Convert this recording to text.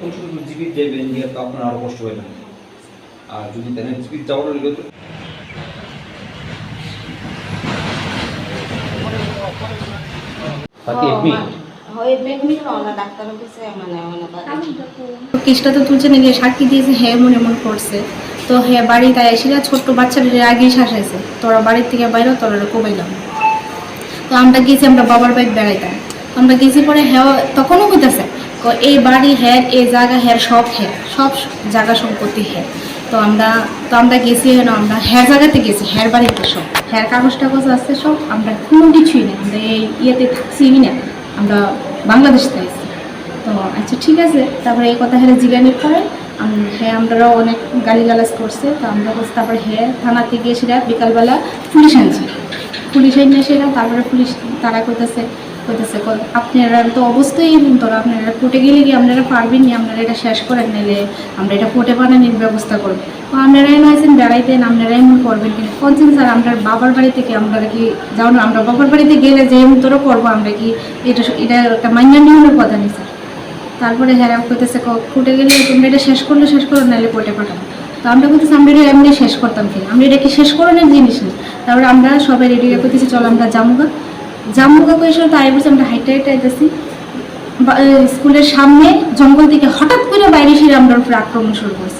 তখন শুধু জীবিত যাবেন গিয়ে তো আপনার আরো কষ্ট হবে না। আর যদি তেমন জীবিত যাওয়ার হলে তো বাকি কেসটা তো তুলছে না, গিয়ে সাক্ষী দিয়েছে, হ্যাঁ মনে মনে করছে। তো হ্যাঁ বাড়ি তাই এসে ছোট্ট বাচ্চাদের আগেই শাসাইছে, তোরা বাড়ির থেকে বাইরে তোরা কোবাইলাম। তো আমরা গেছি, আমরা বাবার বাড়ি বেড়াইতাম। তো আমরা গেছি পরে হ্যাঁ তখনও হইতেছে এই বাড়ি হ্যাঁ, এই জায়গা হ্যাঁ, সব জায়গা সম্পত্তি হ্যাঁ। তো আমরা গেছি হেন, আমরা হ্যাঁ জায়গাতে গেছি, হ্যাঁ বাড়িতে সব হ্যাঁ কাগজ টাগজ আছে সব, আমরা কোনো কিছুই না, আমরা এই ইয়েতে থাকছি না, আমরা বাংলাদেশ থেকে। তো আচ্ছা ঠিক আছে, তারপরে এই কথা হ্যাঁ জিজ্ঞানির পরে হ্যাঁ আমরাও অনেক গালিগালাজ করছে। তো আমরা তারপরে হ্যাঁ থানাতে গিয়ে সেটা বিকালবেলা পুলিশ আনছি, পুলিশ এনে সেটা তারপরে পুলিশ তারা কইতেছে আপনারা তো অবস্থায় তোরা আপনারা কোর্টে গেলে কি আপনারা পারবেন না, আপনারা এটা শেষ করেন, নিলে আমরা এটা কোর্টে বানানোর ব্যবস্থা করবো। তো আপনারা এমন হয়েছেন বেড়াইতেন, আপনারা এমন করবেন কিন্তু বলছেন স্যার আমরা বাবার বাড়ি থেকে আমরা কি যাও না, আমরা বাবার বাড়িতে গেলে যে এমন তোরা করবো, আমরা কি এটা একটা মাইনার নিয়মের কথা নেই স্যার। তারপরে হ্যাঁ কইতেছে কোর্টে গেলে তোমরা এটা শেষ করো, নাহলে কোর্টে পাঠাবো। তো আমরা বলতেছি আমরা এটা এমনি শেষ করতাম কি, আমরা এটা কি শেষ করানোর জিনিস না। তারপরে আমরা সবাই রেডি করতেছি, চলো আমরা জামুগা কইসে তাই বলছি আমরা হাইটে আইতেছি স্কুলের সামনে জঙ্গল থেকে হঠাৎ করে বাইরে এসে আমরা উপরে আক্রমণ শুরু করছি।